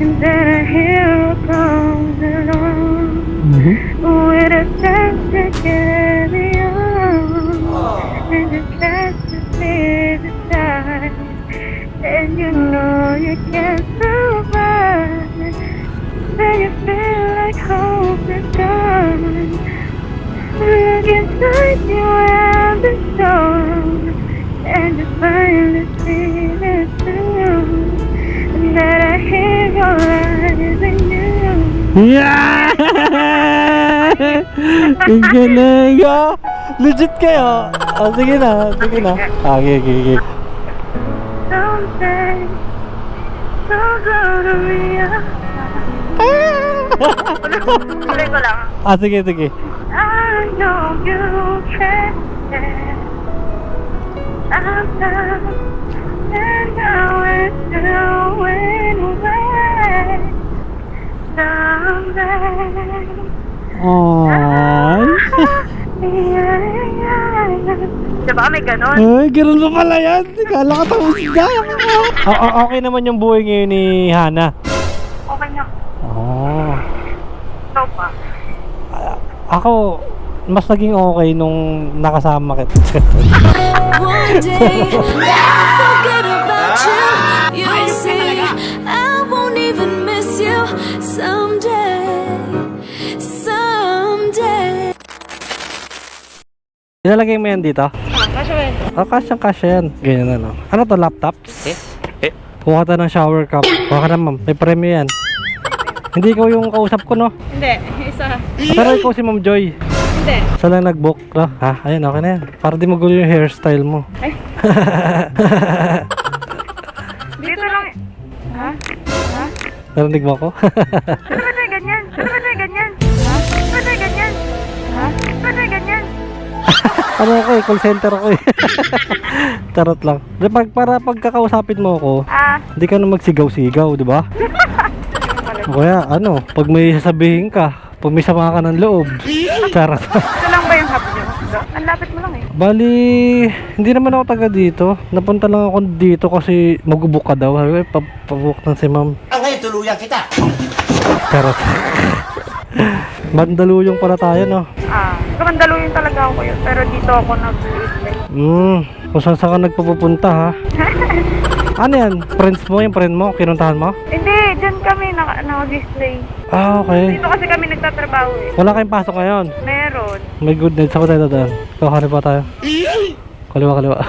And then a hero comes along with a chance to carry on. And a chance to see the time. And you know you can't survive. Then you feel like hope is gone. Look inside you and the storm. And you finally see the truth. And that I hear your eyes and you. Yeah! Ang galing ah! Legit kayo! Oh, sige na, sige na. Okay. Someday, so gonna realize. Tuloy ko lang. Sige. I know you can. I'm down, and now it's going away. Someday. Aww. Diba may ganon? Ay, gano'n na pala yan. Kala ka tapos na. Okay naman yung buhay ngayon ni Hana. Okay na. Oh. Ikaw pa. Ako, mas naging okay nung nakasama kita. One day, I'll forget about you. You'll see, I won't even miss you. Someday. Ilalagay mo yan dito? Kasya ba yun? Kasya yan. Ganyan ano. Ano to, laptops? Kuha ka ng shower cup. Kuha ka na, ma'am. May premyo yan. Hindi ikaw yung kausap ko, no? Hindi, isa. Pero ikaw si Ma'am Joy. Hindi. Siya lang nag-book, no? Ha? Ayun, okay na yan. Para di magulo yung hairstyle mo. Ay. Dito lang. Ha? Ha? Narinig mo ako? Ano ba tayo ganyan? Ano ba tayo ganyan? Ha? Ano ba tayo ganyan? Ha? Ano ba tayo ganyan? Ano ako eh, call center ako eh. Tarot lang. Para pagkakausapin mo ako, hindi ka na magsigaw-sigaw, di ba? O kaya, ano, pag may sasabihin ka, pag may sama ka ng loob. Charot. Ito lang ba yung hub nyo? Ang lapit mo lang eh. Bali, hindi naman ako taga dito. Napunta lang ako dito kasi mag-book ka daw. Sabi ko, pabook na si ma'am. Ngayon, tuluyan kita. Charot. Mandaluyong pala tayo, no? Kamandaluyin talaga ako yun. Pero dito ako nag-stay. Kung saan ka nagpupunta, ha? Ano yan? Friends mo? Yung friend mo? Kinuntahan mo? Hindi, dyan kami nag-stay. Okay. Dito kasi kami nagtatrabaho eh. Wala kayong pasok ngayon? Meron. May good night. Saan ko tayo dadaan? Kakari pa tayo. Kaliwa.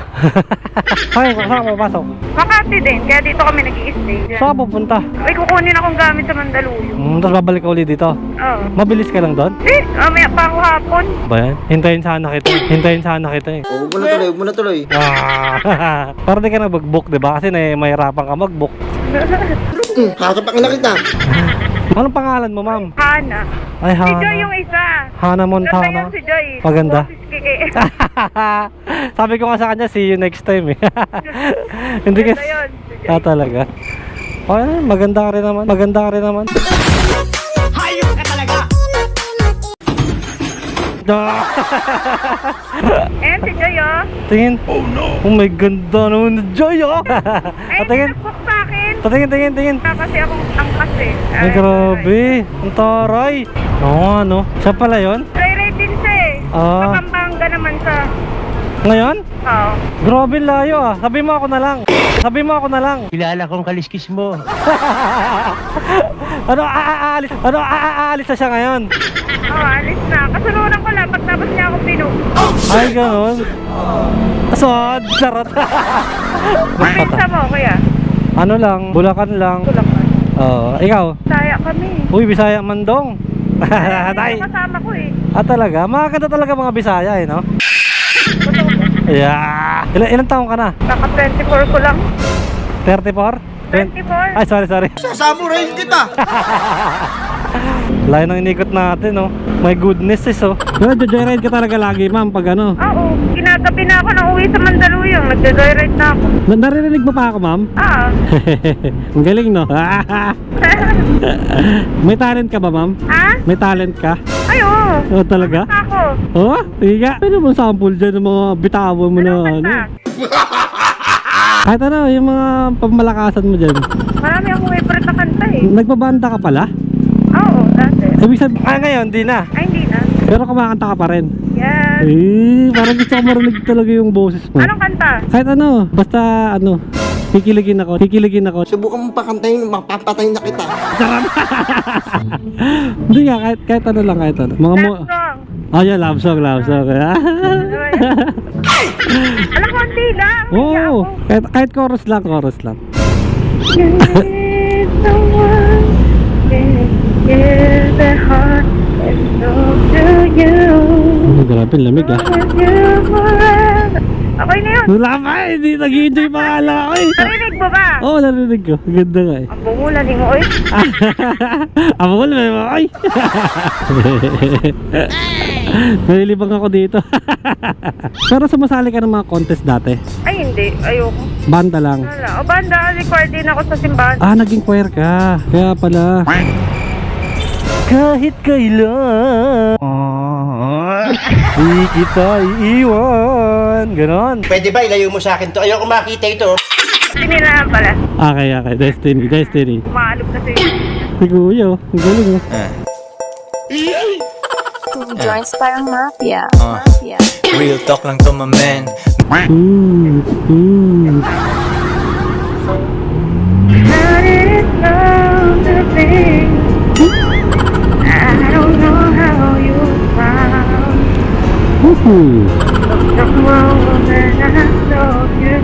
Ay, saan ka papasok? Makati din, kaya dito kami nag-i-stay. Saan ka pupunta? May kukunin akong gamit sa Mandaluyong. Tapos babalik ka ulit dito? Oo. Mabilis ka lang doon? May pa ako hapon. Ba yan? Hintayin sana kita eh. Huwag mo na tuloy. Para di ka na mag-book, diba? Kasi mahirapan ka mag-book. Kakapak na kita. Anong pangalan mo, ma'am? Hana. Ay, Si Joy Hana. yung isa. Hana Ganda Montana. yung si Joy. Maganda. Boses kiki. Sabi ko nga sa kanya, see you next time eh. Hindi Ganda kasi. yun. Si Joy. Talaga. Okay, maganda ka rin naman. Hayop ka talaga. Ayan si Joy oh. Tingin. Oh no. Oh my ganda naman na Joy oh. Ay, Tingin. nagbook sa akin. Tingin. Kasi akong angkas eh. Ay, grabe. Ang taray. Oo, ano. Siya pala yun? Joyride din siya eh. Ah. Kapambanga naman siya. Ngayon? Oo. Grabe layo ah. Sabi mo ako na lang. Kilala kong kaliskis mo. Aalis na siya ngayon? Oo, alis na. Kasunod ko lang pagtapos niya ako pinug. Ay, gano'n. Asad, charot. Pinsa mo, kuya. Ano lang, Bulacan lang. Tulak ka. Oo, ikaw? Saya kami. Uy, Bisaya Mandong. Tay. Yung kasama ko eh. Talaga? Maganda talaga mga Bisaya eh, no? Totoo mo. Yeah. Ilang taong ka na? Naka 24 ko lang. 34? 24? Ay, sorry. Sasamurahin kita. Layo ng inikot natin, no? My goodness is, oh. Nagja-joyride ka talaga lagi, ma'am, pag ano? Oo. Kinagabi na ako nang uwi sa Mandaluyong. Nagja-joyride na ako. Naririnig mo pa ako, ma'am? Ang galing, no? May talent ka ba, ma'am? Ha? May talent ka? Ay, oo. Oo, talaga? Ako. Oo? Sige nga. Pwede mo sample dyan ng mga bitawan mo na ano? Kanta. Kahit ano, yung mga pamalakasan mo dyan. Marami akong favorite na kanta eh. Nagbabanda ka pala? Oo, dati. Ibig sabihin, ngayon, di na. Ay, hindi na. Pero kumakanta ka pa rin. Yes. Parang gusto ko marinig talaga yung boses mo. Anong kanta? Kahit ano, basta ano, kikiligin ako. Subukan mo pa kantayin, mapapatay na kita. Charot! Hindi nga, kahit ano lang, kahit ano. Mga mo... Love song. Oh, yeah, love song. Alam ko, hindi lang. Oo, kahit chorus lang. You need someone can give their heart and soul to you. Grabe, lamig ah. With you forever. Okay na yun. Wala pa eh, hindi nag-enjoy pa nga lang ako eh. Narinig mo ba? Oo, narinig ko. Ganda nga eh. Ang bungulan mo, oy. Ako wala may mga ay. Nalilibang ako dito. Pero sumasali ka ng mga contest dati? Ay, hindi. Ayoko. Banda lang. Wala. O, banda. Record din ako sa simbahan. Ah, naging choir ka. Kaya pala. Kahit kailan di kita iiwan. Ganon. Pwede ba ilayo mo sa akin to? Ayoko makita ito. Sinilaan pala. Okay. Destiny. Maalog kasi. Si Kuya, ang galing oh. Joints parang mafia. Real talk lang to my man. How did it come to be? I don't know how you found the moment I saw you.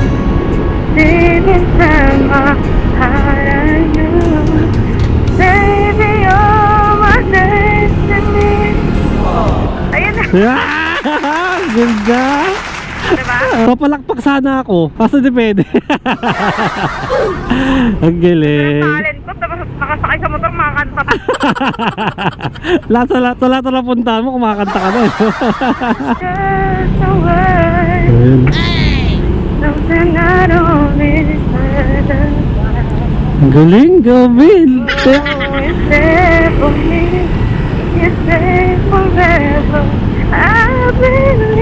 Deep inside my heart I knew, baby, you're my destiny. Ayun na. Ganda. Diba? Papalakpak sana ako. Kaso depende. Ang galing. Talent ko, tapos nakasakay sa motor, makakanta pa. Lahat na punta mo, kumakanta ka na. Just a word, something I don't deserve. Ang galing, Gavin. Oh, it's there for me, it's there forever. I believe.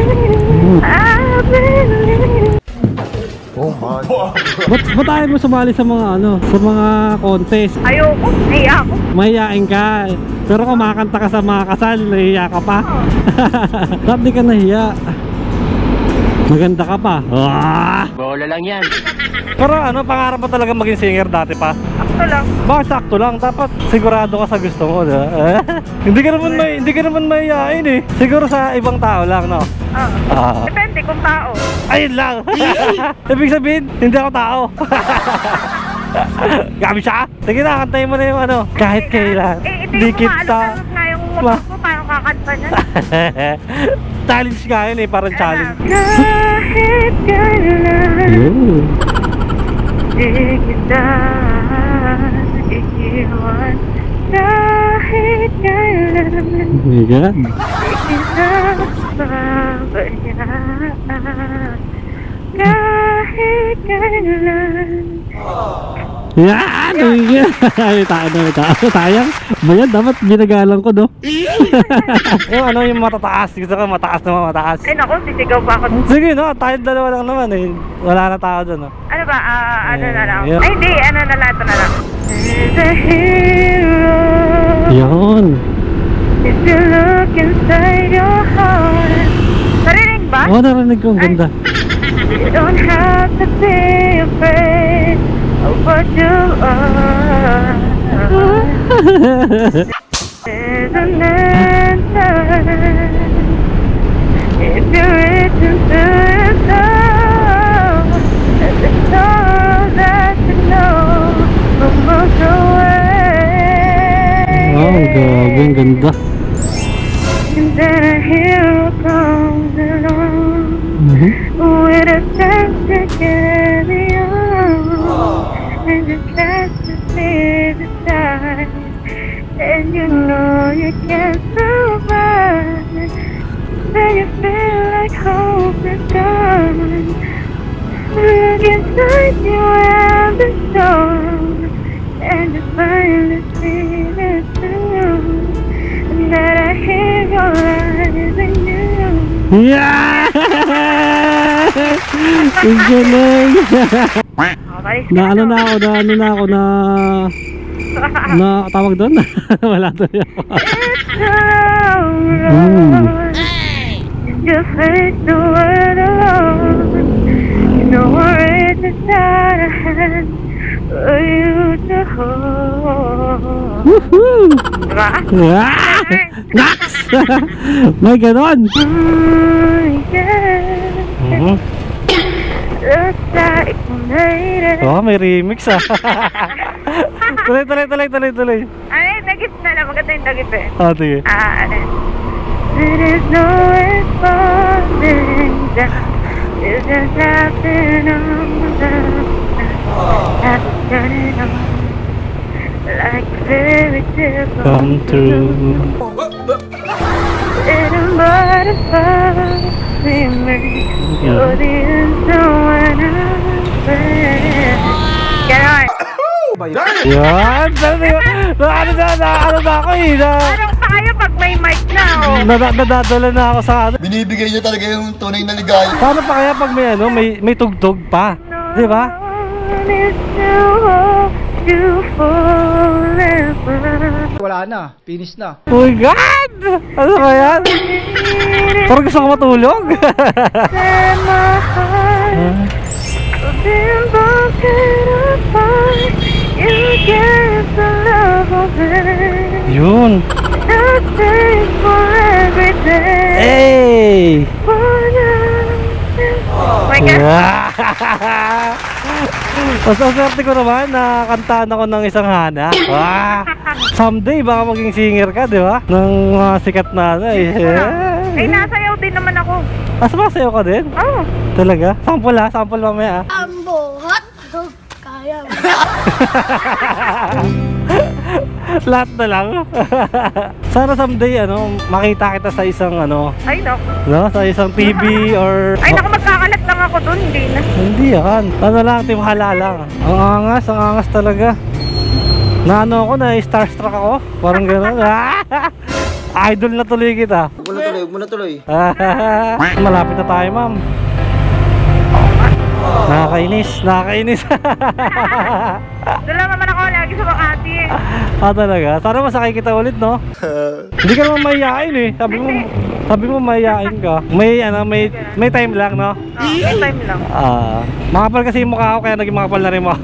Ba't ayaw mo sumali sa mga sa mga contest? Ayoko, nahiya ako. Mahihain ka. Pero kumakanta ka sa mga kasal, nahiya ka pa. Ba't di ka nahiya? Maganda ka pa. Bola lang yan. Pero pangarap mo talaga maging singer dati pa? Akto lang. Bakit sakto lang? Dapat sigurado ka sa gusto mo, diba? Hindi ka naman mahihain eh. Siguro sa ibang tao lang, no? Depende kung tao. Ayun lang. Ibig sabihin, hindi ako tao. Gabi siya. Sige na, kantayin mo na yung kahit kailan. Ito Di yung kita. na yung motor ko, paano kakanta niya? Challenge nga yun eh, parang challenge. Kahit kailan, di kita iiwan. Kahit kailan, Oh my God. di kita babayaan. Kahit kailan. Yan! Sayang. Bayan, dapat ginagalang ko, no? yung matataas. Gusto ko mataas na mataas. Ay naku, sisigaw pa ako. Sige, no? Tayo dalawa lang naman eh. Wala na tao doon, no? Ano ba? Ano na lang? Yeah. Ay, hindi. Ano na lang? Ito na lang. There's a hero. Yan. If you look inside your heart. Narinig ba? Oo, narinig ko. Ang ganda. You don't have to be afraid of what you are. There's an answer. If you reach into your soul, and it's all that you know from miles away. Wow, grabe. Ang ganda. And then a hero comes along with a chance to carry on, and you can't see the time, and you know you can't survive. Then you feel like hope is gone. Look inside you and the storm, and you finally see the truth. That I hear your eyes and you. Yeah! Ang galing. Okay. Na tawag doon? Wala tuloy ako. It's a long road. Just face the world alone. No one reaches out a hand for you to hold. Woohoo! Diba? Ah! Nax! May ganon! Yeah. Mhm. Looks like we made it. Oh, may remix ah. Tuloy. Ay, nagip na lang. Maganda yung nagip eh. Oh, sige. There is no responding down. It's just happening on the I'm turning on like a fairy tale Come true. Little butterfly, me. You're the answer when I'm afraid. Ganon. Yan! Ano na ako eh. Anong kaya pag may mic na, oh? Nadadala na ako sa ano. Binibigay niya talaga yung tunay na ligaya. Paano pa kaya pag may ano, may tugtog pa? Di ba? Is to hold you forever. Wala na, finish na. Oh my God! Ano ba yan? Parang gusto ko matulog. Set my heart been broken apart. You get the love of it. Yun. Nothing for every day. Hey! For now. Oh my God. Mas ang swerte ko naman na kantaan ako ng isang hana. Someday baka maging singer ka, di ba? Ng mga sikat na ano eh. Eh, nasayaw din naman ako. Sumasayaw ka din? Oh. Talaga? Sample ha? Sample mamaya Ang buhat dog kaya mo. Lahat na lang. Sana someday ano, makita kita sa isang ano, Ay, no. no? Sa isang TV or... Ay, naku, magkakalat lang ako dun. Hindi na. Hindi yan. Ano lang, timhala lang. Ang angas talaga. Na ano ako, na starstruck ako. Parang gano'n. Idol na tuloy kita. Huwag mo na tuloy. Malapit na tayo, ma'am. Nakakainis. Doon lang naman ako lagi sa Makati eh. Talaga? Sana masakay kita ulit, no? Hindi ka naman mahihain eh. Sabi mo mahihain ka. May time lang, no? May time lang. Makapal kasi yung mukha ko, kaya naging makapal na rin mo.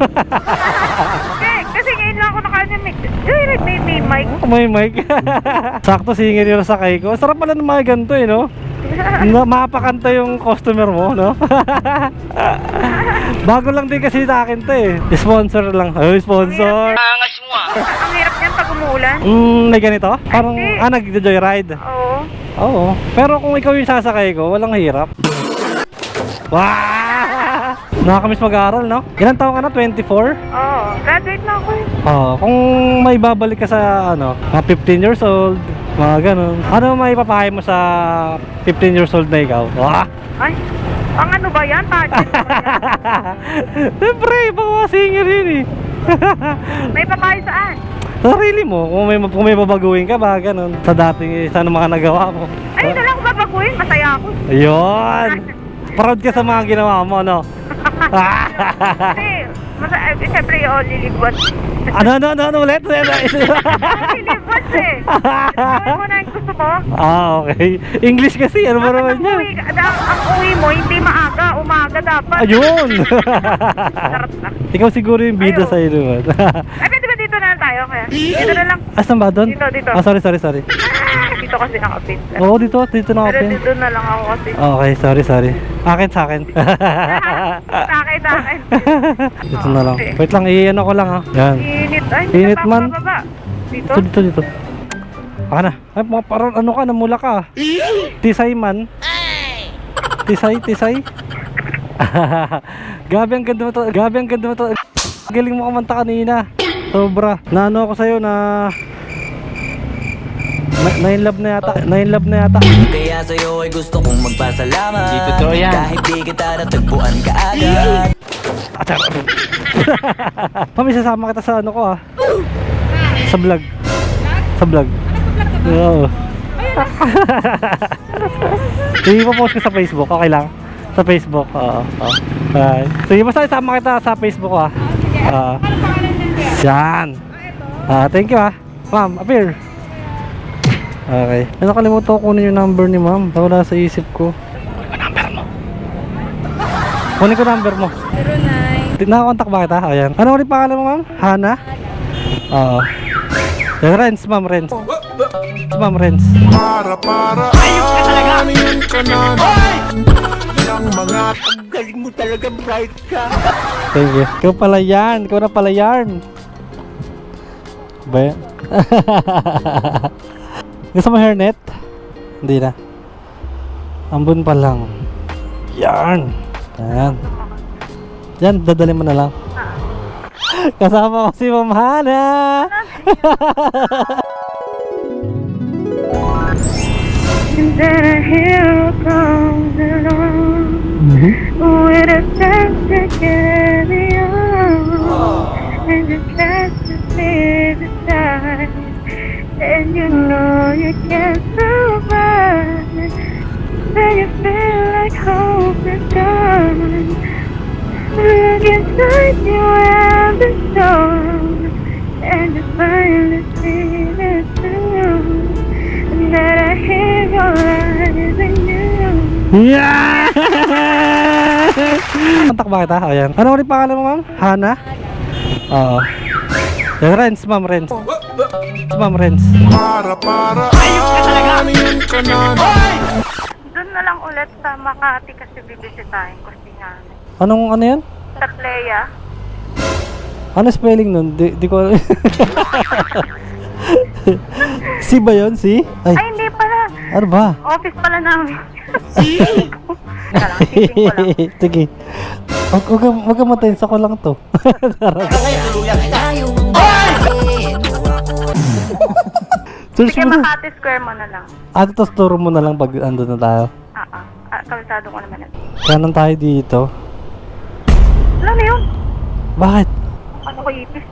Kasi ngayon lang ako naka-mic. May mic. May mic. Sakto singer yung sakay ko. Sarap pala ng mga ganito eh, no? Mapakanta yung customer mo, no? Bago lang din kasi sa akin to eh. Sponsor lang. Ay, sponsor. Ang hirap niyan pag umuulan. May ganito? Parang, nag-joyride. Oo. Oo. Pero kung ikaw yung sasakay ko, walang hirap. Wow! Nakakamiss mag-aaral, no? Ilan taon ka na? 24? Oo. Graduate na ako eh. Kung may babalik ka sa, mga 15 years old, mga ganun. Ano may papahay mo sa 15 years old na ikaw? Ay, ang ano ba yan? Pageant ba yan? Siyempre, baka mga singer yun eh. May papayo saan? Sarili mo, kung may babaguhin ka ba, ganun. Sa dating, sa mga nagawa mo. Ay, ito lang babaguhin. Masaya ako. Ayun! Proud ka sa mga ginawa mo, no? Kasi, siyempre yung lilibot. Ano ulit? Lilibot eh. Gawin mo na yung gusto ko. Okay. English kasi, ano ba naman yan? Ang uwi mo, hindi maaga. Umaga dapat. Ayun! Sarap na. Ikaw siguro yung bida sa iyo naman. Ay, pwede ba dito na lang tayo kaya? Dito na lang. Asan ba doon? Dito. Sorry. Dito kasi nakapin. Oo, dito na Pero open. dito na lang ako kasi. Okay, sorry. Sa akin. Sa akin. Dito na lang. Wait lang, iyan ako lang ha. Yan. Init. Ay, Init man. Bababa. Dito? Dito. Baka na. Ay, parang ano ka, namula ka. Tisay man. Tisay. Gabi ang ganda mo to. Galing mo kumanta kanina. Sobra. Naano ako sa'yo na... Na-inlove na yata. Kaya sa'yo ay gusto kong magpasalamat. Di totoo yan. Kahit di kita natagpuan ka agad. Mami, sasama kita sa ano ko Sa vlog. Oo. I-post ko sa Facebook, okay lang? Sa Facebook, oo. Sige, basta isama kita sa Facebook Yan. Thank you Ma'am, appear. Okay. Nakalimutan ko kunin yung number ni ma'am. Wala sa isip ko. Kunin ko number mo. 09. Nakakontak ba kita? Ayan. Ano ulit pangalan mo ma'am? Hana? Oo. Renz ma'am, Renz. Ma'am, Renz. Ayos ka talaga! Yung mga galing mo talaga, bright ka. Thank you. Ikaw pala yan. Ikaw na pala yan. Ba yan? Gusto mo hairnet? Hindi na. Ambon pa lang. Yan. Ayan. Yan, dadali mo na lang. Kasama ko si Ma'am Hana. And then a hero comes along with a chance to carry on, and you try to see the time, and you know you can't survive. Then you feel like hope is gone. Look inside you and the storm, and you finally see the truth. That I hear your eyes and you. Yeah! Kontak ba kita? Ayan. Ano ulit pangalan mo ma'am? Hana? Oo. Renz ma'am, Renz. Ma'am, Renz. Ayos ka talaga! Doon na lang ulit sa Makati kasi bibisitahin ko si Nana. Ano yan? Sa Clea. Ano spelling nun? Di ko alam. Si ba yun? Si? Ay, hindi pala. Ano ba? Office pala namin. Sising ko lang. Sige. Huwag ka matensa ko lang to. Search Sige, mo na. Makati Square mo na lang. Tapos turo mo na lang pag andun na tayo. Kabisado ko naman. Kanan tayo dito. Alam mo yun? Bakit? Ano ko ipis?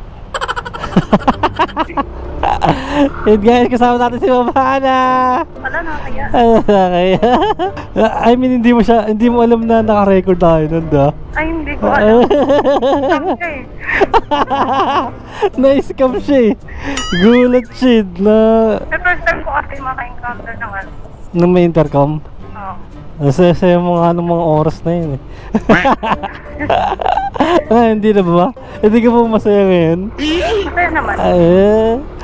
Yun guys, kasama natin si Ma'am Hana. Wala na kaya. Okay. I mean, hindi mo alam na naka-record tayo nun, da? Ay, hindi ko alam. Sabi ka eh. Na-scam siya eh. Gulat siya na... The first time ko kasi maka-encounter ng ano. Nung may intercom. Oo. Nasaya mga mga oras na yun eh. Hindi na ba? Hindi ka po masaya ngayon? Masaya naman.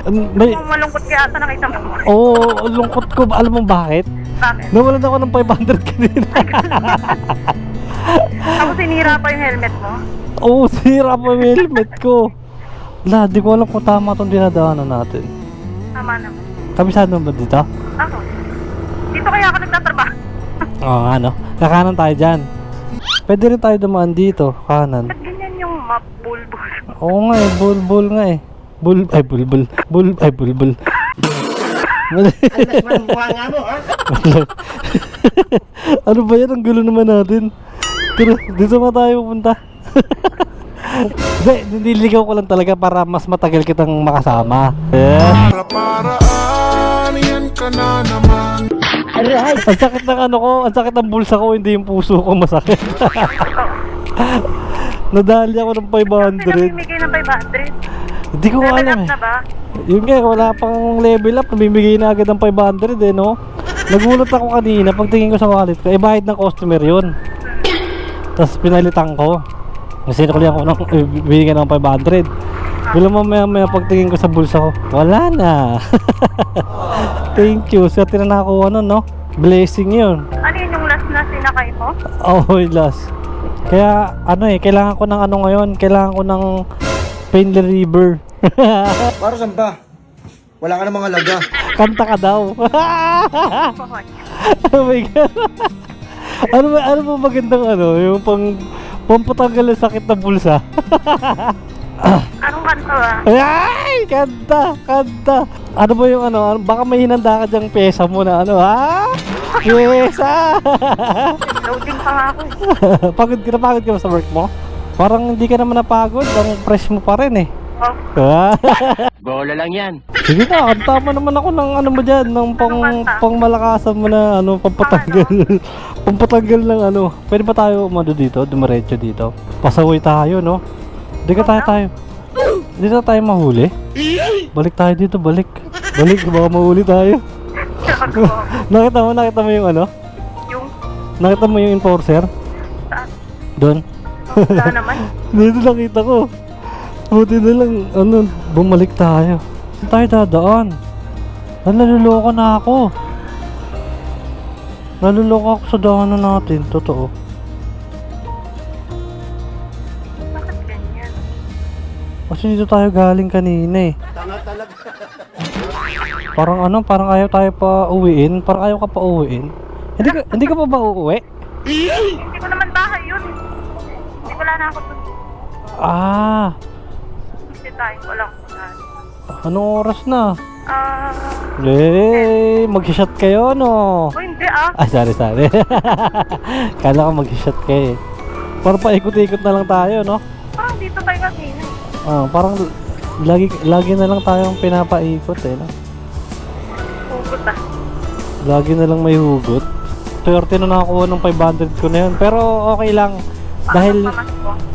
May... Kung malungkot kaya ata nakita mo. Oo, lungkot ko. Alam mo bakit? Bakit? Nawalan ako ng 500 kanina. Tapos sinira pa yung helmet mo. Oo, sira pa yung helmet ko. Wala, di ko alam kung tama itong dinadaanan natin. Tama naman. Kabisado ba dito? Ako. Dito kaya ako nagtatrabaho. Oo nga no. Kakanan tayo dyan. Pwede rin tayo dumaan dito, kanan. Ba't ganyan yung mapulbul? Oo nga eh, bulbul nga eh. Bulbul. Ano ba yan? Ang gulo naman natin. Pero dito nga tayo pupunta. Hindi, niligaw ko lang talaga para mas matagal kitang makasama. Yan ka na naman. Ang sakit ng ano ko, ang sakit ng bulsa ko, hindi yung puso ko masakit. Nadali ako ng 500. Namimigay ng 500. Hindi ko Level alam up eh. na ba? Yun nga, wala pang level up, namimigay na agad ng 500 eh, no? Nagulat ako kanina, pagtingin ko sa wallet ko, bayad ng customer yun. Tapos pinalitan ko. Kasi nakuli ako ng, binigyan ng 500. Wala mamaya pagtingin ko sa bulsa ko, wala na. Thank you, swerte na nakakuha nun, no? Blessing yun. Ano yun yung last na sinakay mo? Oo, last. Kaya, ano eh, kailangan ko ng ano ngayon, kailangan ko ng pain reliever. Para saan ba? Wala ka namang halaga. Kanta ka daw. Oh my God. Ano ba magandang ano, yung pampatanggal ng sakit na bulsa? Anong kanta ba? Ay, kanta. Ano ba yung ano, baka may hinanda ka dyang pesa mo na ano, ha? Pesa! Loading pa nga ako. Pagod ka ba sa work mo? Parang hindi ka naman napagod, ang fresh mo pa rin eh. Oh, Bola lang yan. Sige na, kanta mo naman ako ng ano mo dyan, ng pang malakasan mo na ano, pampatanggal. Pampatanggal ng ano. Pwede ba tayo umado dito, dumiretso dito? Pasaway tayo, no? Hindi ka tayo. dito tayo mahuli? Balik tayo dito, balik. Balik, baka mahuli tayo. Nakita mo yung ano? Yung, Nakita mo yung enforcer? saan? Doon? Wala naman. Dito nakita ko. Buti na lang, bumalik tayo. Saan tayo dadaan? Naluloko na ako. Naluloko ako sa daanan natin, totoo. Bakit ganyan? Kasi dito tayo galing kanina eh. Parang ayaw tayo pa uwiin. Parang ayaw ka pa uwiin. Hindi ka pa ba uuwi? Hindi ko naman bahay yun. Hindi wala na ako dun. Ah, Hindi tayo, walang kunan. anong oras na? Ah, Mag-shot kayo, no? hindi ah. Ah, sorry. Kala ko mag-shot kayo eh. Parang paikot-ikot na lang tayo, no? Parang dito tayo kanina eh. Parang lagi na lang tayong pinapaikot eh, no? Hugot ah. Lagi na lang may hugot. 30 na nakakuha ng 500 ko na yun. Pero okay lang. Dahil,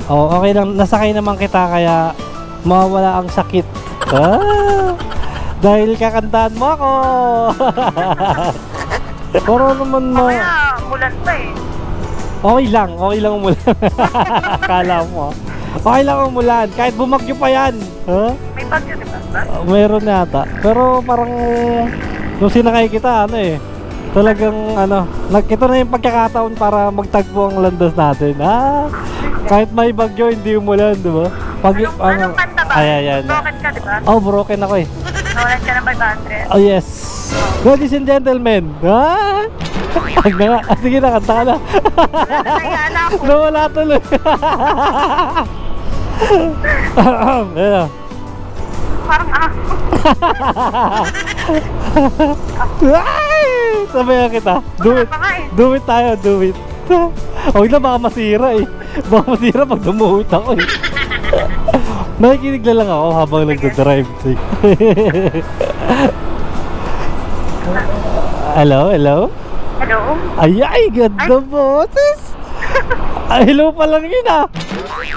okay lang. Nasakay naman kita kaya mawawala ang sakit. Dahil kakantahan mo ako. Pero naman Kaya, mulan pa eh. okay lang umulan. Kala mo. Okay lang umulan. Kahit bumagyo pa yan. Ha? May bagyo diba? Meron yata. Pero parang nung sinakay kita, talagang ito na yung pagkakataon para magtagpo ang landas natin. Kahit may bagyo, hindi umulan, di ba? Anong kanta ba? Ayan. Broken ka diba? Oh, broken ako eh. Nawalan ka ng 500. Oh, yes. Ladies and gentlemen. Pag na nga. Sige na, kanta ka na. Nahiyaan ako. Nawala tuloy. Ayan. Parang Ay! Sabayan kita. Do it. pa nga eh. Do it tayo, do it. Huwag na, baka masira eh. Baka masira pag dumuhit ako eh. Nakikinig na lang ako habang nagdadrive. Hello? Hello? Ay, ganda boses. Ay, hello pa lang yun ah.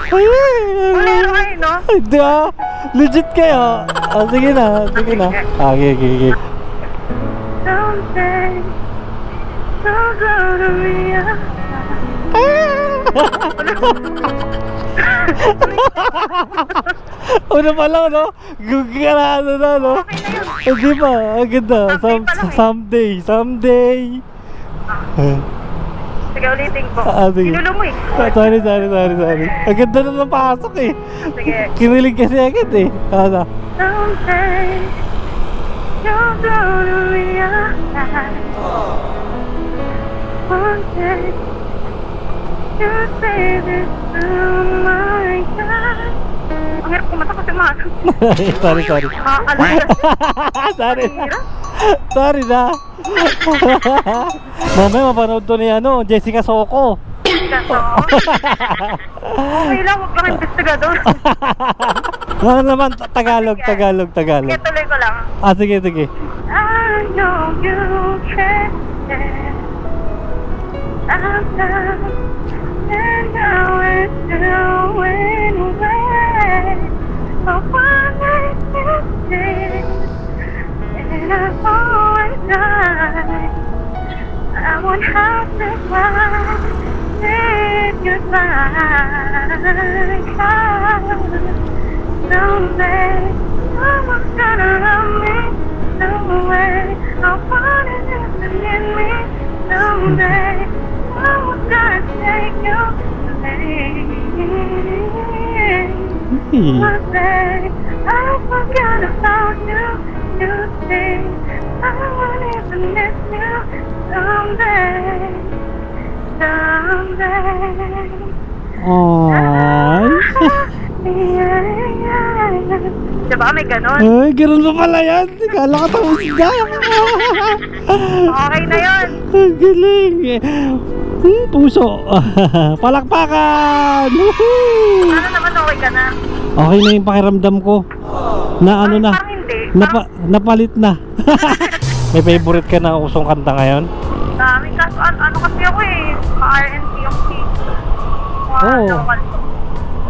Bolero kayo, no? Hindi ah. Legit kayo. Sige na. Okay. Someday, I'm gonna realize. Una pa lang, no? Gugarado na, no? Hindi pa, ang ganda. Someday. Sige, ulitin ko. Sige. Pinulo mo eh. Sorry. Ang ganda na ng pasok eh. Sige. Kinilig kasi agad eh. Someday, you're gonna realize. One day, you'll say this to my God. Ang hirap kumata kasi maso. Sorry. Sorry na. Mamaya mapanood to ni Jessica Soco. Kaso, okay lang, huwag kang investigador. Ano naman, Tagalog. Sige, tuloy ko lang. Sige. I know you care. I'm done, and now it's going away. But one night you stay, and I always die. I won't have to cry, say goodbye. Someday, someone's gonna love me. Someday, I'll find it in me. Someday, someone's gonna take you away. One day, I forgot about you. You think I won't even miss you. Someday. Diba may ganon? Ay, ganun pa pala yan. Kala ka tapos na. Okay na yun. Ang galing. Puso. Palakpakan. Woohoo! Ano naman, okay ka na? Okay na yung pakiramdam ko. Na ano na. Parang hindi. Napalit na. May favorite ka na usong kanta ngayon? Dami kaso ano kasi ako eh. Ka-RNC yung Oo. local.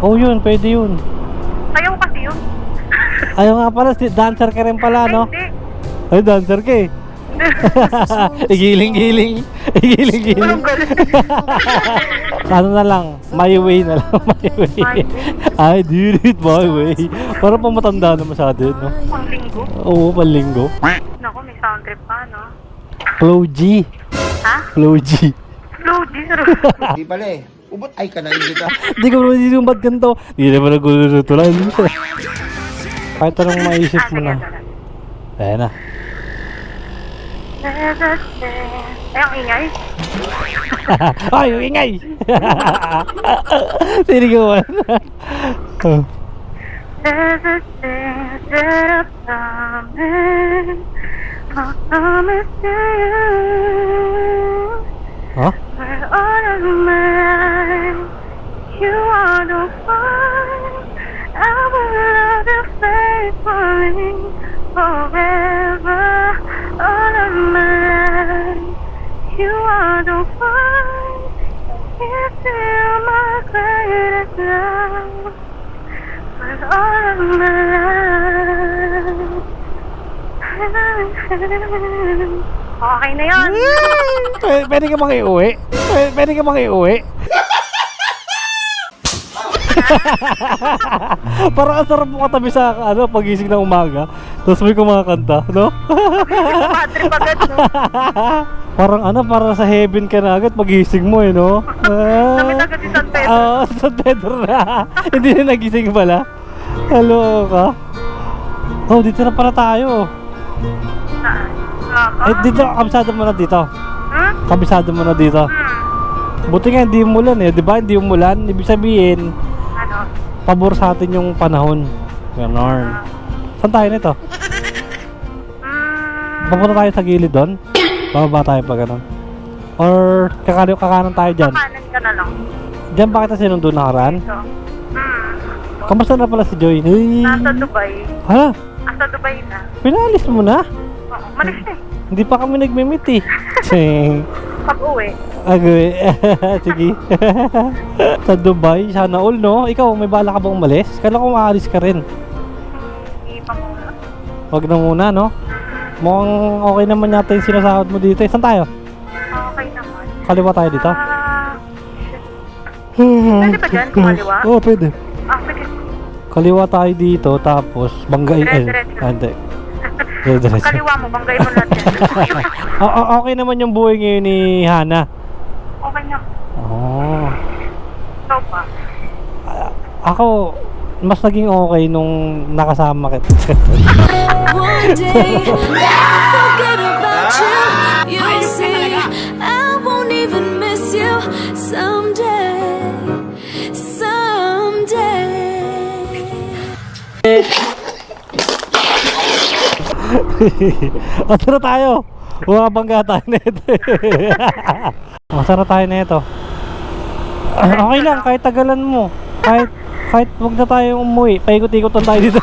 Oh, yun. Pwede yun. Sayaw kasi yun. Ayaw nga pala, dancer ka rin pala, no? Hindi. Ay, dancer ka eh. Igiling-giling. Igiling-giling. Ano na lang, my way na lang, my way. I did it my way. Parang pang matanda na masyado yun, no? Panglinggo. Oo, panlinggo. Naku, may sound trip pa, no? Flow G. Ha? Flow G. Slow, di sarap. Di pala eh. Ubot ay ka na, hindi ka. Hindi ko naman sinumbat ganito. Hindi naman nagulutulan. Kahit anong maisip mo na. Ayan na. Ay, ang ingay. Ay, yung ingay! Sinigawan. There's a thing that I promise to you. Huh? For all of my life, you are the one I will love you faithfully forever. All of my life, you are the one. You're still my greatest love. For all of my life. Okay na yun. Pwede ka makiuwi? Pwede ka makiuwi? Parang ang sarap mo katabi sa pagising ng umaga. Tapos may kumakanta, no? Patrip agad, no? Parang parang sa heaven ka na agad pagising mo, no? Namit agad si San Pedro. San Pedro na. Hindi na nagising pala. Hello ka. Oh, dito na pala tayo. Dito, kabisado mo na dito. Kabisado mo na dito. Buti nga hindi umulan eh, di ba? Hindi umulan, ibig sabihin, Ano? pabor sa atin yung panahon. Ganon. Saan tayo nito? Papunta tayo sa gilid doon? Bababa tayo pa ganon? Or kakanan tayo dyan? Kanan ka na lang. Dyan ba kita sinundo nakaraan? So, Kamusta na pala si Joy? nasa Dubai. Hala, Nasa Dubai na. pinalis mo na? Oo, malis na eh. Hindi pa kami nagme-meet eh. Ching. Pag-uwi. Agay. Sige. Sa Dubai, sana all, no? Ikaw, may bala ka bang umalis? Kala ko maalis ka rin. Hindi pa muna. Wag na muna, no? Mukhang okay naman yata yung sinasahod mo dito. Saan tayo? Okay naman. Kaliwa tayo dito? Pwede ba dyan? Kumaliwa? Oo, pwede. Sige. Kaliwa tayo dito, tapos banggay. Dire-diretso. Hindi. Dire-diretso. Kaliwa mo, banggay mo lahat yan. Okay naman yung buhay ngayon ni Hana. Okay na. Oh. Ikaw pa. Ako, mas naging okay nung nakasama kita. One day, I'll forget about you. You'll see, I won't even miss you. Someday, Asa na tayo? Bumabangga tayo na ito. Asa na tayo na ito? Okay lang, kahit tagalan mo. Kahit wag na tayo umuwi. Paikot-ikot lang tayo dito.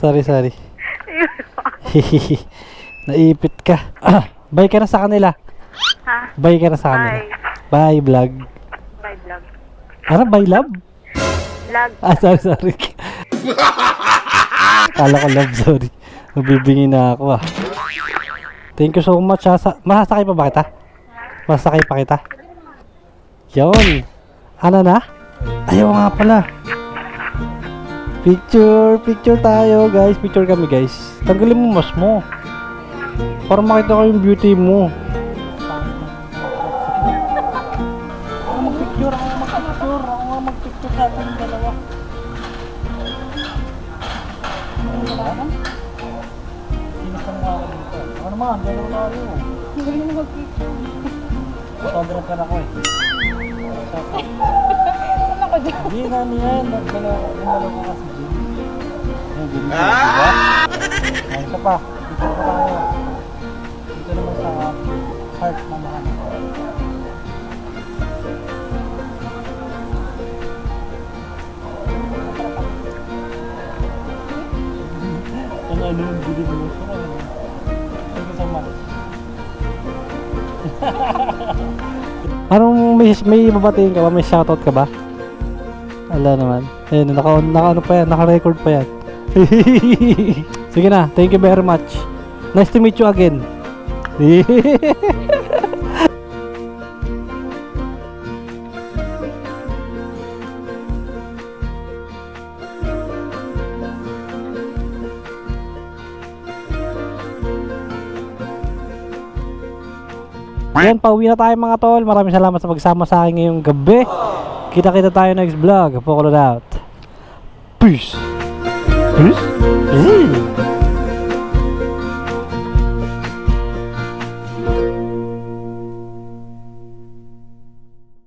Sorry, sorry. Naipit ka. Bye ka na sa kanila. Ha? Bye ka na sa kanila. Bye, vlog. Bye, vlog. Ano, bye, love? Vlog. Ah, sorry, sorry. Kala ko love, sorry. Mabibingi na ako ah. Thank you so much ha. Masasakay pa ba kita? Masasakay pa kita? Yun. Ano na? Ayaw nga pala. Picture tayo guys. Picture kami guys. Tanggalin mo mas mo. Para makita ko yung beauty mo. Ako magpicture sa ating dalawa. Ano naman, dalawa tayo. Galing mo mag-picture. Sobrang ka na ko eh. Ano ka dyan? Hindi na niyan. Nagdalawa ko kasi dyan. Hindi na. Ay, isa pa. Picture pa tayo. Dito naman sa heart na mga. Ano yung bili mo? Thank you so much. Anong may babatiin ka ba? May shoutout ka ba? Wala naman. Ayun, naka-ano pa yan, naka-record pa yan. Sige na, thank you very much. Nice to meet you again. Yan, pauwi na tayo mga tol. Maraming salamat sa pagsama sa akin ngayong gabi. Kita-kita tayo next vlog. Apocalypse out. Peace. Peace.